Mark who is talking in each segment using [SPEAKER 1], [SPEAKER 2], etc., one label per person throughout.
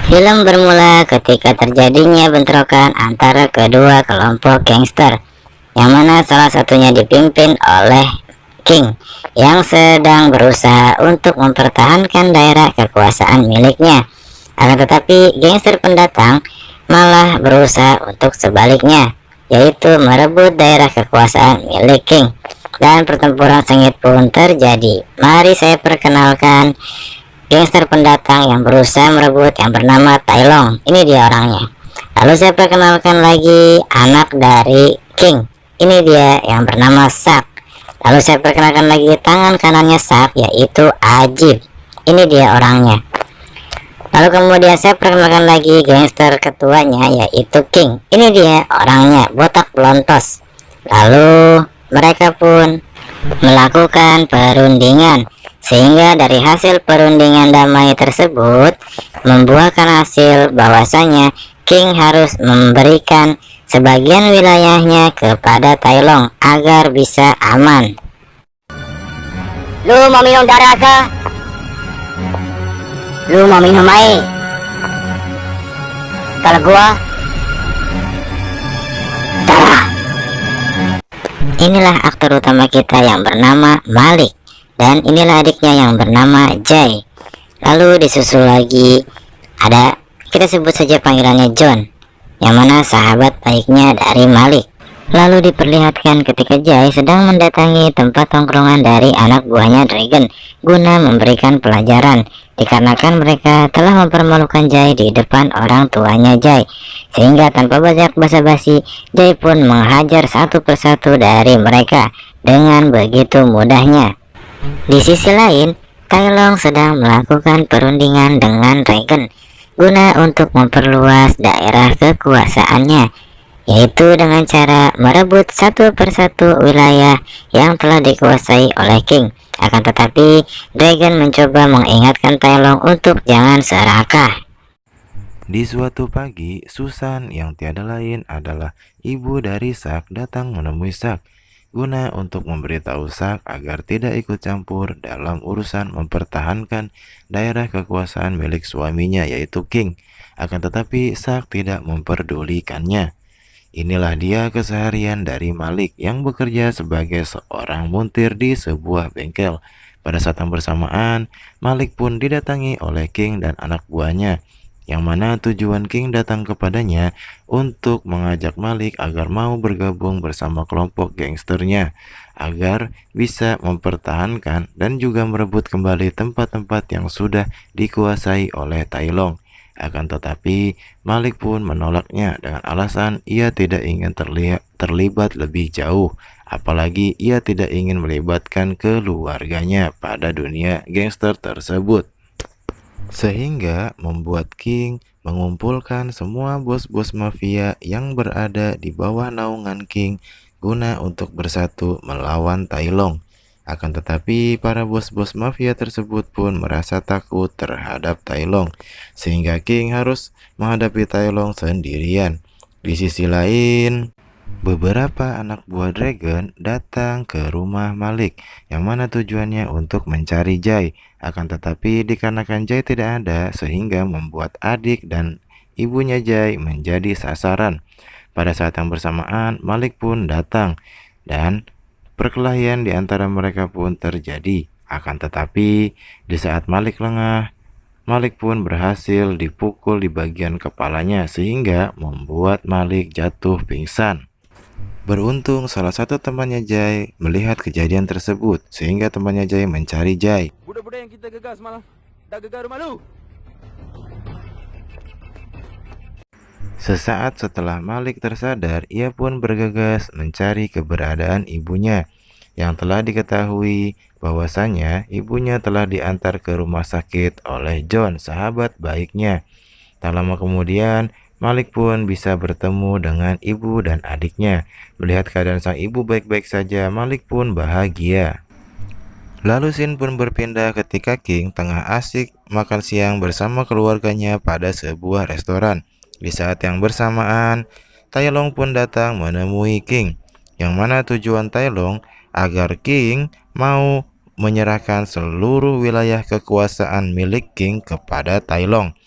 [SPEAKER 1] Film bermula ketika terjadinya bentrokan antara kedua kelompok gangster, yang mana salah satunya dipimpin oleh King yang sedang berusaha untuk mempertahankan daerah kekuasaan miliknya. Akan tetapi gangster pendatang malah berusaha untuk sebaliknya, yaitu merebut daerah kekuasaan milik King, dan pertempuran sengit pun terjadi. Mari saya perkenalkan gangster pendatang yang berusaha merebut yang bernama Tai Long. Ini dia orangnya. Lalu saya perkenalkan lagi anak dari King. Ini dia yang bernama Sak. Lalu saya perkenalkan lagi tangan kanannya Sak, yaitu Ajib. Ini dia orangnya. Lalu kemudian saya perkenalkan lagi gangster ketuanya, yaitu King. Ini dia orangnya, botak pelontos. Lalu mereka pun melakukan perundingan, sehingga dari hasil perundingan damai tersebut membuahkan hasil bahwasanya King harus memberikan sebagian wilayahnya kepada Tai Long agar bisa aman. Lu mau minum darah kah? Lu mau minum air? Kalau gua darah. Inilah aktor utama kita yang bernama Malik, dan inilah adiknya yang bernama Jay. Lalu disusul lagi ada, kita sebut saja panggilannya John, yang mana sahabat baiknya dari Malik. Lalu diperlihatkan ketika Jay sedang mendatangi tempat tongkrongan dari anak buahnya Dragon guna memberikan pelajaran, dikarenakan mereka telah mempermalukan Jay di depan orang tuanya Jay, sehingga tanpa banyak basa-basi Jay pun menghajar satu persatu dari mereka dengan begitu mudahnya. Di sisi lain, Tai Long sedang melakukan perundingan dengan Dragon guna untuk memperluas daerah kekuasaannya, yaitu dengan cara merebut satu persatu wilayah yang telah dikuasai oleh King. Akan tetapi Dragon mencoba mengingatkan Tai Long untuk jangan serakah.
[SPEAKER 2] Di suatu pagi, Susan yang tiada lain adalah ibu dari Sak datang menemui Sak guna untuk memberitahu Sak agar tidak ikut campur dalam urusan mempertahankan daerah kekuasaan milik suaminya, yaitu King. Akan tetapi Sak tidak memperdulikannya. Inilah dia keseharian dari Malik yang bekerja sebagai seorang montir di sebuah bengkel. Pada saat yang bersamaan, Malik pun didatangi oleh King dan anak buahnya, yang mana tujuan King datang kepadanya untuk mengajak Malik agar mau bergabung bersama kelompok gangsternya, agar bisa mempertahankan dan juga merebut kembali tempat-tempat yang sudah dikuasai oleh Tai Long. Akan tetapi Malik pun menolaknya dengan alasan ia tidak ingin terlibat lebih jauh, apalagi ia tidak ingin melibatkan keluarganya pada dunia gangster tersebut. Sehingga membuat King mengumpulkan semua bos-bos mafia yang berada di bawah naungan King guna untuk bersatu melawan Tai Long. Akan tetapi para bos-bos mafia tersebut pun merasa takut terhadap Tai Long, sehingga King harus menghadapi Tai Long sendirian. Di sisi lain, beberapa anak buah Dragon datang ke rumah Malik, yang mana tujuannya untuk mencari Jay. Akan tetapi dikarenakan Jay tidak ada, sehingga membuat adik dan ibunya Jay menjadi sasaran. Pada saat yang bersamaan, Malik pun datang, dan perkelahian di antara mereka pun terjadi. Akan tetapi di saat Malik lengah, Malik pun berhasil dipukul di bagian kepalanya, sehingga membuat Malik jatuh pingsan. Beruntung salah satu temannya Jay melihat kejadian tersebut, sehingga temannya Jay mencari Jay.
[SPEAKER 3] Budak-budak yang kita gegar semalam dah gegar rumah lu.
[SPEAKER 2] Sesaat setelah Malik tersadar, ia pun bergegas mencari keberadaan ibunya, yang telah diketahui bahwasannya ibunya telah diantar ke rumah sakit oleh John, sahabat baiknya. Tak lama kemudian, Malik pun bisa bertemu dengan ibu dan adiknya. Melihat keadaan sang ibu baik-baik saja, Malik pun bahagia. Lalu scene pun berpindah ketika King tengah asik makan siang bersama keluarganya pada sebuah restoran. Di saat yang bersamaan, Tai Long pun datang menemui King, yang mana tujuan Tai Long agar King mau menyerahkan seluruh wilayah kekuasaan milik King kepada Tai Long.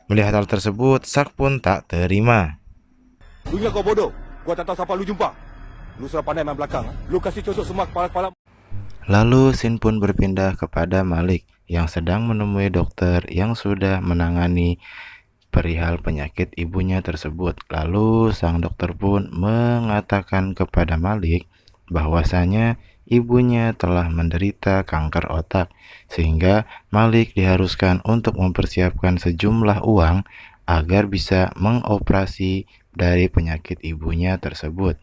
[SPEAKER 2] Melihat hal tersebut, Sak pun tak terima.
[SPEAKER 3] Lu ingat kau bodoh? Gua tak tahu siapa lu jumpa. Lu sudah pandai main belakang. Lu kasih cocok semua kepala-kepala.
[SPEAKER 2] Lalu Sin pun berpindah kepada Malik yang sedang menemui dokter yang sudah menangani perihal penyakit ibunya tersebut. Lalu sang dokter pun mengatakan kepada Malik bahwasanya ibunya telah menderita kanker otak, sehingga Malik diharuskan untuk mempersiapkan sejumlah uang agar bisa mengoperasi dari penyakit ibunya tersebut.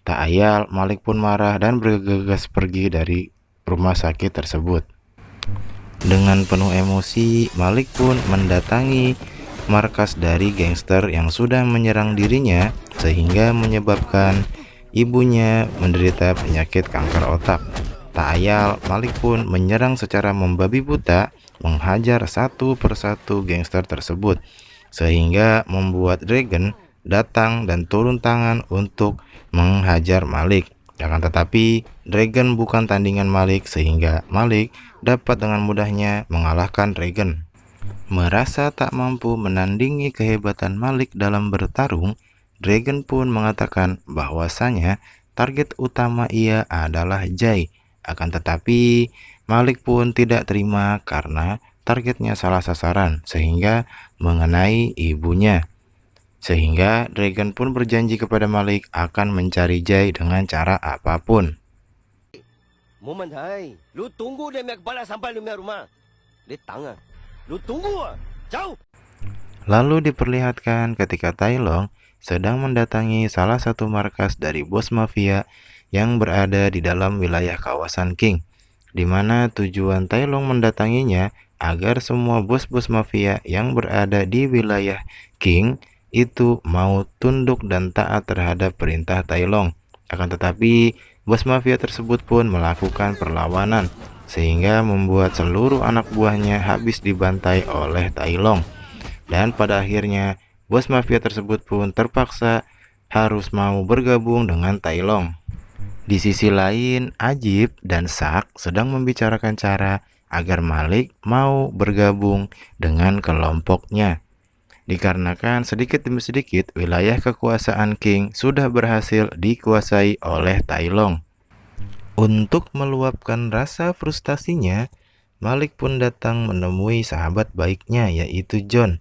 [SPEAKER 2] Tak ayal, Malik pun marah dan bergegas pergi dari rumah sakit tersebut. Dengan penuh emosi, Malik pun mendatangi markas dari gangster yang sudah menyerang dirinya sehingga menyebabkan ibunya menderita penyakit kanker otak. Tak ayal, Malik pun menyerang secara membabi buta, menghajar satu persatu gangster tersebut, sehingga membuat Dragon datang dan turun tangan untuk menghajar Malik. Akan tetapi, Dragon bukan tandingan Malik sehingga Malik dapat dengan mudahnya mengalahkan Dragon. Merasa tak mampu menandingi kehebatan Malik dalam bertarung, Dragon pun mengatakan bahwasanya target utama ia adalah Jai. Akan tetapi, Malik pun tidak terima karena targetnya salah sasaran sehingga mengenai ibunya. Sehingga Dragon pun berjanji kepada Malik akan mencari Jai dengan cara apapun.
[SPEAKER 4] Moment hai, lu tunggu dia punya kepala sampai lu punya rumah. Dia tangan. Lu tunggu ah. Jauh.
[SPEAKER 2] Lalu diperlihatkan ketika Tai Long sedang mendatangi salah satu markas dari bos mafia yang berada di dalam wilayah kawasan King, di mana tujuan Tai Long mendatanginya agar semua bos-bos mafia yang berada di wilayah King itu mau tunduk dan taat terhadap perintah Tai Long. Akan tetapi, bos mafia tersebut pun melakukan perlawanan, sehingga membuat seluruh anak buahnya habis dibantai oleh Tai Long. Dan pada akhirnya, bos mafia tersebut pun terpaksa harus mau bergabung dengan Tai Long. Di sisi lain, Ajib dan Sak sedang membicarakan cara agar Malik mau bergabung dengan kelompoknya. Dikarenakan sedikit demi sedikit wilayah kekuasaan King sudah berhasil dikuasai oleh Tai Long. Untuk meluapkan rasa frustasinya, Malik pun datang menemui sahabat baiknya yaitu John,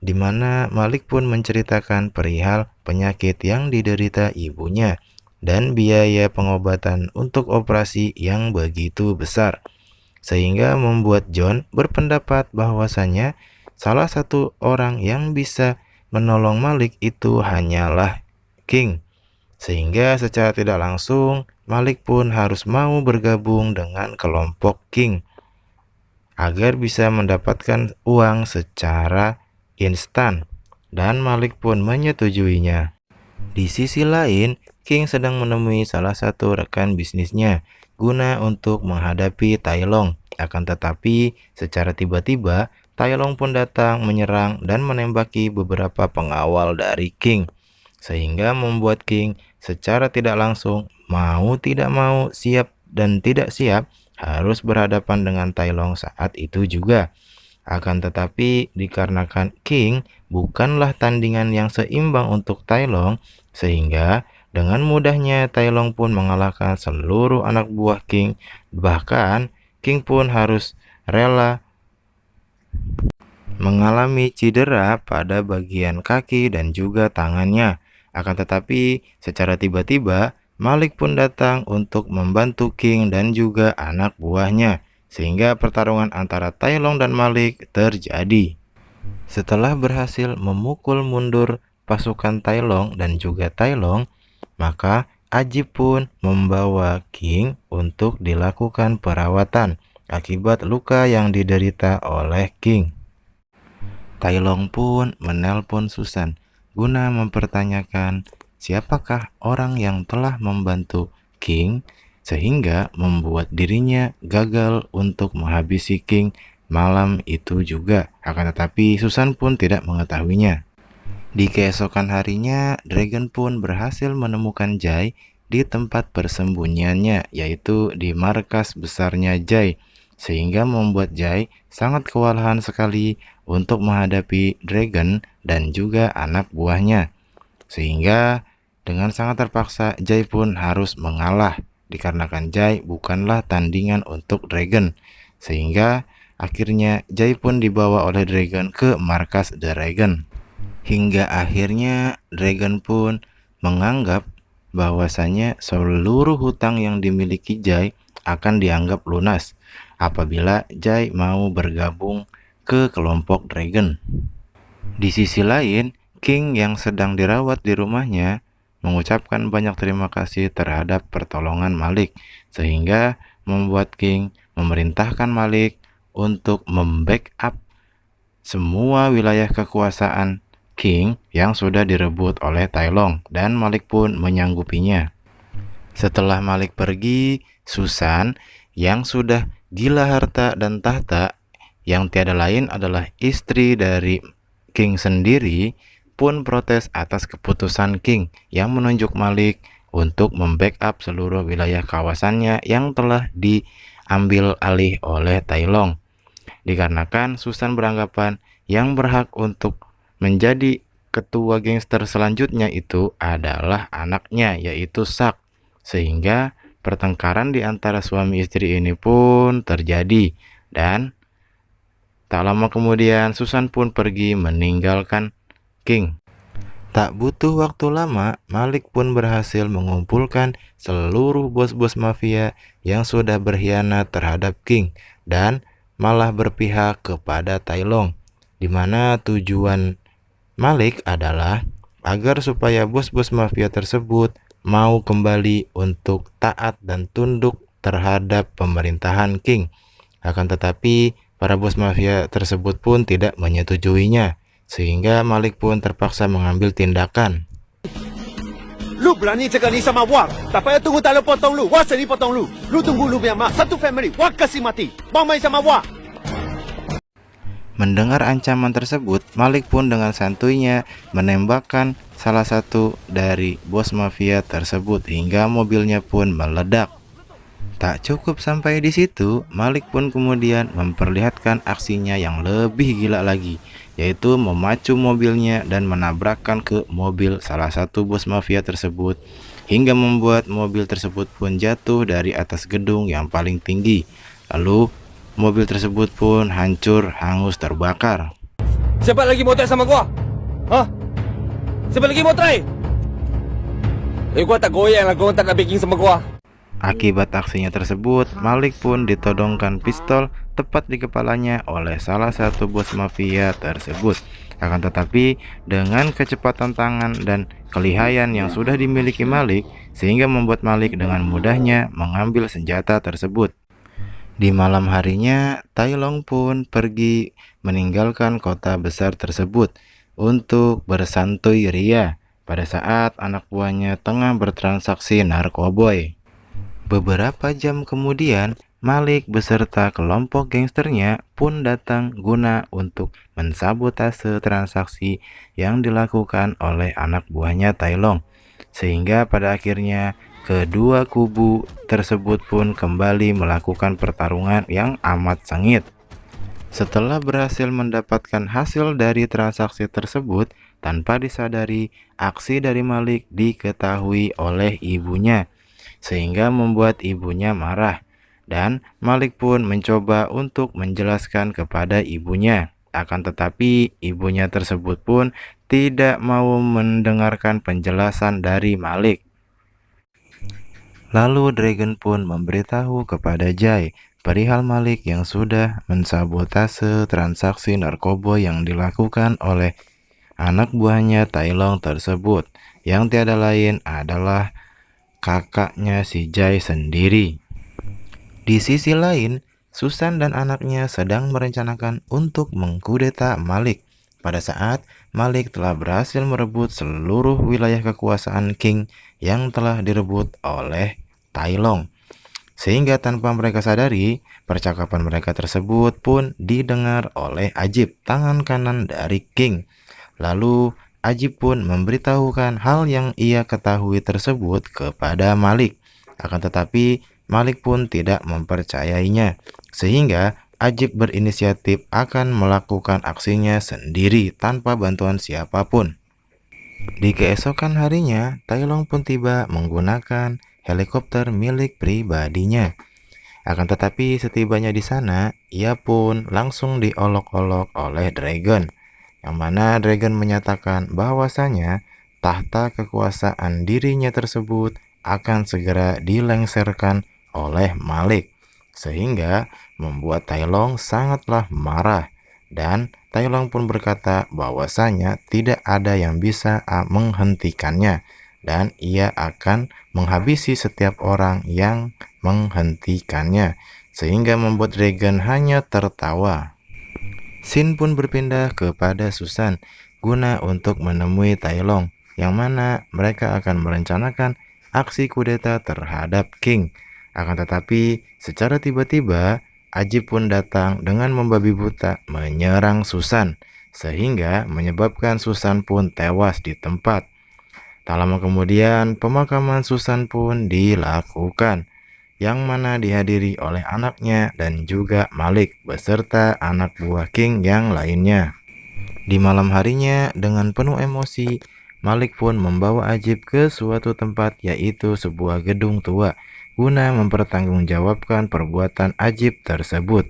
[SPEAKER 2] di mana Malik pun menceritakan perihal penyakit yang diderita ibunya dan biaya pengobatan untuk operasi yang begitu besar, sehingga membuat John berpendapat bahwasanya salah satu orang yang bisa menolong Malik itu hanyalah King, sehingga secara tidak langsung Malik pun harus mau bergabung dengan kelompok King agar bisa mendapatkan uang secara instan, dan Malik pun menyetujuinya. Di sisi lain, King sedang menemui salah satu rekan bisnisnya guna untuk menghadapi Tai Long. Akan tetapi, secara tiba-tiba Tai Long pun datang menyerang dan menembaki beberapa pengawal dari King, sehingga membuat King secara tidak langsung mau tidak mau, siap dan tidak siap harus berhadapan dengan Tai Long saat itu juga. Akan tetapi dikarenakan King bukanlah tandingan yang seimbang untuk Tai Long, sehingga dengan mudahnya Tai Long pun mengalahkan seluruh anak buah King. Bahkan King pun harus rela mengalami cedera pada bagian kaki dan juga tangannya. Akan tetapi secara tiba-tiba Malik pun datang untuk membantu King dan juga anak buahnya, sehingga pertarungan antara Tai Long dan Malik terjadi. Setelah berhasil memukul mundur pasukan Tai Long dan juga Tai Long, maka Ajib pun membawa King untuk dilakukan perawatan akibat luka yang diderita oleh King. Tai Long pun menelpon Susan guna mempertanyakan siapakah orang yang telah membantu King sehingga membuat dirinya gagal untuk menghabisi King malam itu juga. Akan tetapi Susan pun tidak mengetahuinya. Di keesokan harinya, Dragon pun berhasil menemukan Jai di tempat persembunyiannya, yaitu di markas besarnya Jai, sehingga membuat Jai sangat kewalahan sekali untuk menghadapi Dragon dan juga anak buahnya. Sehingga dengan sangat terpaksa Jai pun harus mengalah dikarenakan Jai bukanlah tandingan untuk Dragon. Sehingga akhirnya Jai pun dibawa oleh Dragon ke markas Dragon. Hingga akhirnya Dragon pun menganggap bahwasanya seluruh hutang yang dimiliki Jai akan dianggap lunas apabila Jai mau bergabung ke kelompok Dragon. Di sisi lain, King yang sedang dirawat di rumahnya mengucapkan banyak terima kasih terhadap pertolongan Malik, sehingga membuat King memerintahkan Malik untuk membackup semua wilayah kekuasaan King yang sudah direbut oleh Tai Long, dan Malik pun menyanggupinya. Setelah Malik pergi, Susan yang sudah gila harta dan tahta, yang tiada lain adalah istri dari King sendiri, pun protes atas keputusan King yang menunjuk Malik untuk membackup seluruh wilayah kawasannya yang telah diambil alih oleh Tai Long. Dikarenakan Susan beranggapan yang berhak untuk menjadi ketua gangster selanjutnya itu adalah anaknya, yaitu Zack. Sehingga pertengkaran di antara suami istri ini pun terjadi, dan tak lama kemudian Susan pun pergi meninggalkan King. Tak butuh waktu lama, Malik pun berhasil mengumpulkan seluruh bos-bos mafia yang sudah berkhianat terhadap King dan malah berpihak kepada Tai Long, di mana tujuan Malik adalah agar supaya bos-bos mafia tersebut mau kembali untuk taat dan tunduk terhadap pemerintahan King. Akan tetapi para bos mafia tersebut pun tidak menyetujuinya, sehingga Malik pun terpaksa mengambil tindakan.
[SPEAKER 4] Lu berani cakap ni sama Wak, tak payah tunggu tak lu potong lu. Wak sendiri potong lu. Lu tunggu lu punya mak, satu family. Wak kasih mati. Bang main sama Wak.
[SPEAKER 2] Mendengar ancaman tersebut, Malik pun dengan santuinya menembakkan salah satu dari bos mafia tersebut hingga mobilnya pun meledak. Tak cukup sampai di situ, Malik pun kemudian memperlihatkan aksinya yang lebih gila lagi, yaitu memacu mobilnya dan menabrakkan ke mobil salah satu bos mafia tersebut hingga membuat mobil tersebut pun jatuh dari atas gedung yang paling tinggi. Lalu mobil tersebut pun hancur, hangus, terbakar.
[SPEAKER 3] Siapa lagi mau try sama gua? Hah? Siapa lagi mau try? Gua tak goyang lah, gua tak nak baking sama gua.
[SPEAKER 2] Akibat aksinya tersebut, Malik pun ditodongkan pistol tepat di kepalanya oleh salah satu bos mafia tersebut. Akan tetapi, dengan kecepatan tangan dan kelihayan yang sudah dimiliki Malik, sehingga membuat Malik dengan mudahnya mengambil senjata tersebut. Di malam harinya, Tai Long pun pergi meninggalkan kota besar tersebut untuk bersantuy ria pada saat anak buahnya tengah bertransaksi narkoboy. Beberapa jam kemudian, Malik beserta kelompok gangsternya pun datang guna untuk mensabotase transaksi yang dilakukan oleh anak buahnya Tai Long. Sehingga pada akhirnya kedua kubu tersebut pun kembali melakukan pertarungan yang amat sengit. Setelah berhasil mendapatkan hasil dari transaksi tersebut, tanpa disadari aksi dari Malik diketahui oleh ibunya, sehingga membuat ibunya marah, dan Malik pun mencoba untuk menjelaskan kepada ibunya. Akan tetapi ibunya tersebut pun tidak mau mendengarkan penjelasan dari Malik. Lalu Dragon pun memberitahu kepada Jai perihal Malik yang sudah mensabotase transaksi narkoba yang dilakukan oleh anak buahnya Tai Long tersebut, yang tiada lain adalah kakaknya si Jai sendiri. Di sisi lain, Susan dan anaknya sedang merencanakan untuk mengkudeta Malik pada saat Malik telah berhasil merebut seluruh wilayah kekuasaan King yang telah direbut oleh Tai Long. Sehingga tanpa mereka sadari, percakapan mereka tersebut pun didengar oleh Ajib, tangan kanan dari King. Lalu Ajib pun memberitahukan hal yang ia ketahui tersebut kepada Malik. Akan tetapi Malik pun tidak mempercayainya, sehingga Ajib berinisiatif akan melakukan aksinya sendiri tanpa bantuan siapapun. Di keesokan harinya, Tai Long pun tiba menggunakan helikopter milik pribadinya. Akan tetapi setibanya di sana, ia pun langsung diolok-olok oleh Dragon, yang mana Dragon menyatakan bahwasanya tahta kekuasaan dirinya tersebut akan segera dilengserkan oleh Malik, sehingga membuat Tai Long sangatlah marah, dan Tai Long pun berkata bahwasanya tidak ada yang bisa menghentikannya, dan ia akan menghabisi setiap orang yang menghentikannya, sehingga membuat Dragon hanya tertawa. Shin pun berpindah kepada Susan guna untuk menemui Tai Long, yang mana mereka akan merencanakan aksi kudeta terhadap King. Akan tetapi secara tiba-tiba Ajib pun datang dengan membabi buta menyerang Susan, sehingga menyebabkan Susan pun tewas di tempat. Tak lama kemudian pemakaman Susan pun dilakukan, yang mana dihadiri oleh anaknya dan juga Malik beserta anak buah King yang lainnya. Di malam harinya dengan penuh emosi, Malik pun membawa Ajib ke suatu tempat, yaitu sebuah gedung tua, guna mempertanggungjawabkan perbuatan Ajib tersebut.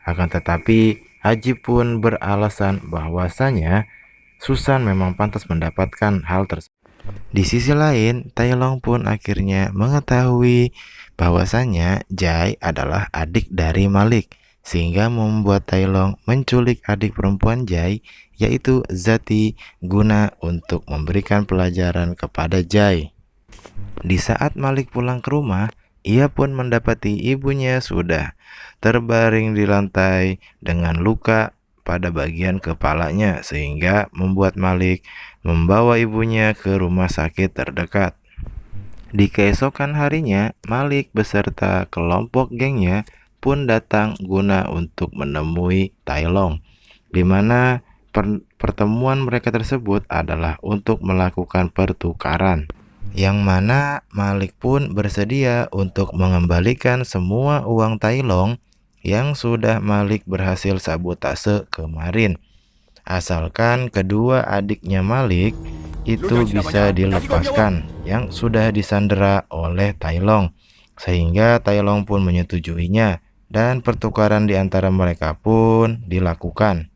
[SPEAKER 2] Akan tetapi Ajib pun beralasan bahwasanya Susan memang pantas mendapatkan hal tersebut. Di sisi lain, Tai Long pun akhirnya mengetahui bahwasanya Jai adalah adik dari Malik, sehingga membuat Tai Long menculik adik perempuan Jai, yaitu Zati, guna untuk memberikan pelajaran kepada Jai. Di saat Malik pulang ke rumah, ia pun mendapati ibunya sudah terbaring di lantai dengan luka pada bagian kepalanya, sehingga membuat Malik membawa ibunya ke rumah sakit terdekat. Di keesokan harinya, Malik beserta kelompok gengnya pun datang guna untuk menemui Tai Long, di mana pertemuan mereka tersebut adalah untuk melakukan pertukaran, yang mana Malik pun bersedia untuk mengembalikan semua uang Tai Long yang sudah Malik berhasil sabotase kemarin, asalkan kedua adiknya Malik itu bisa dilepaskan yang sudah disandera oleh Tai Long, sehingga Tai Long pun menyetujuinya dan pertukaran di antara mereka pun dilakukan.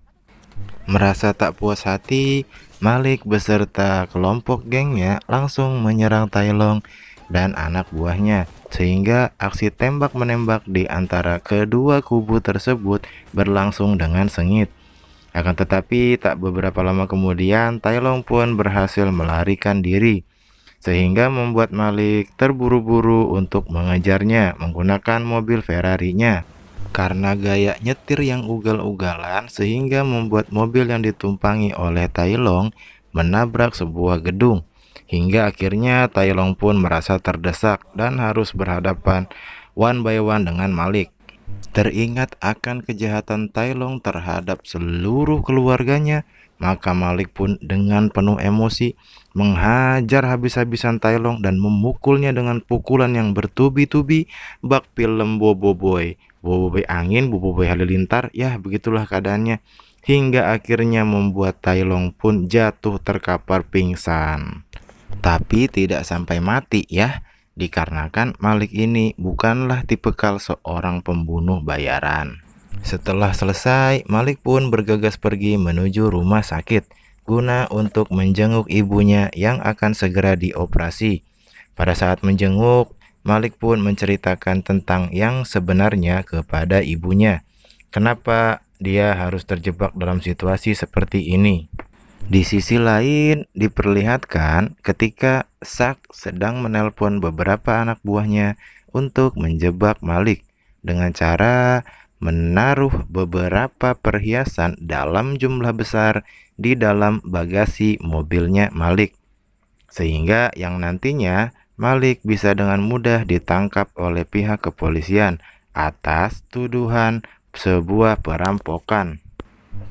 [SPEAKER 2] Merasa tak puas hati, Malik beserta kelompok gengnya langsung menyerang Tai Long dan anak buahnya, sehingga aksi tembak-menembak di antara kedua kubu tersebut berlangsung dengan sengit. Akan tetapi tak beberapa lama kemudian Tai Long pun berhasil melarikan diri, sehingga membuat Malik terburu-buru untuk mengejarnya menggunakan mobil Ferrari-nya. Karena gaya nyetir yang ugal-ugalan, sehingga membuat mobil yang ditumpangi oleh Tai Long menabrak sebuah gedung, hingga akhirnya Tai Long pun merasa terdesak dan harus berhadapan one by one dengan Malik. Teringat akan kejahatan Tai Long terhadap seluruh keluarganya, maka Malik pun dengan penuh emosi menghajar habis-habisan Tai Long dan memukulnya dengan pukulan yang bertubi-tubi, bak film Boboiboy angin, Boboiboy halilintar, ya begitulah keadaannya, hingga akhirnya membuat Tai Long pun jatuh terkapar pingsan. Tapi tidak sampai mati ya, dikarenakan Malik ini bukanlah tipikal seorang pembunuh bayaran. Setelah selesai, Malik pun bergegas pergi menuju rumah sakit guna untuk menjenguk ibunya yang akan segera dioperasi. Pada saat menjenguk, Malik pun menceritakan tentang yang sebenarnya kepada ibunya. Kenapa dia harus terjebak dalam situasi seperti ini? Di sisi lain, diperlihatkan ketika Zack sedang menelpon beberapa anak buahnya untuk menjebak Malik dengan cara menaruh beberapa perhiasan dalam jumlah besar di dalam bagasi mobilnya Malik, sehingga yang nantinya Malik bisa dengan mudah ditangkap oleh pihak kepolisian atas tuduhan sebuah perampokan.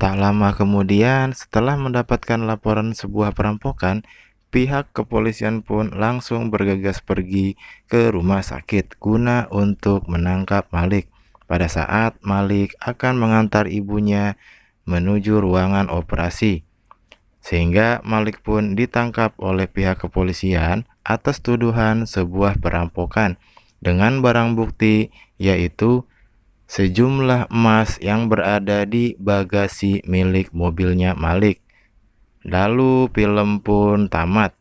[SPEAKER 2] Tak lama kemudian, setelah mendapatkan laporan sebuah perampokan, pihak kepolisian pun langsung bergegas pergi ke rumah sakit guna untuk menangkap Malik. pada saat Malik akan mengantar ibunya menuju ruangan operasi. Sehingga Malik pun ditangkap oleh pihak kepolisian atas tuduhan sebuah perampokan dengan barang bukti yaitu sejumlah emas yang berada di bagasi milik mobilnya Malik. Lalu film pun tamat.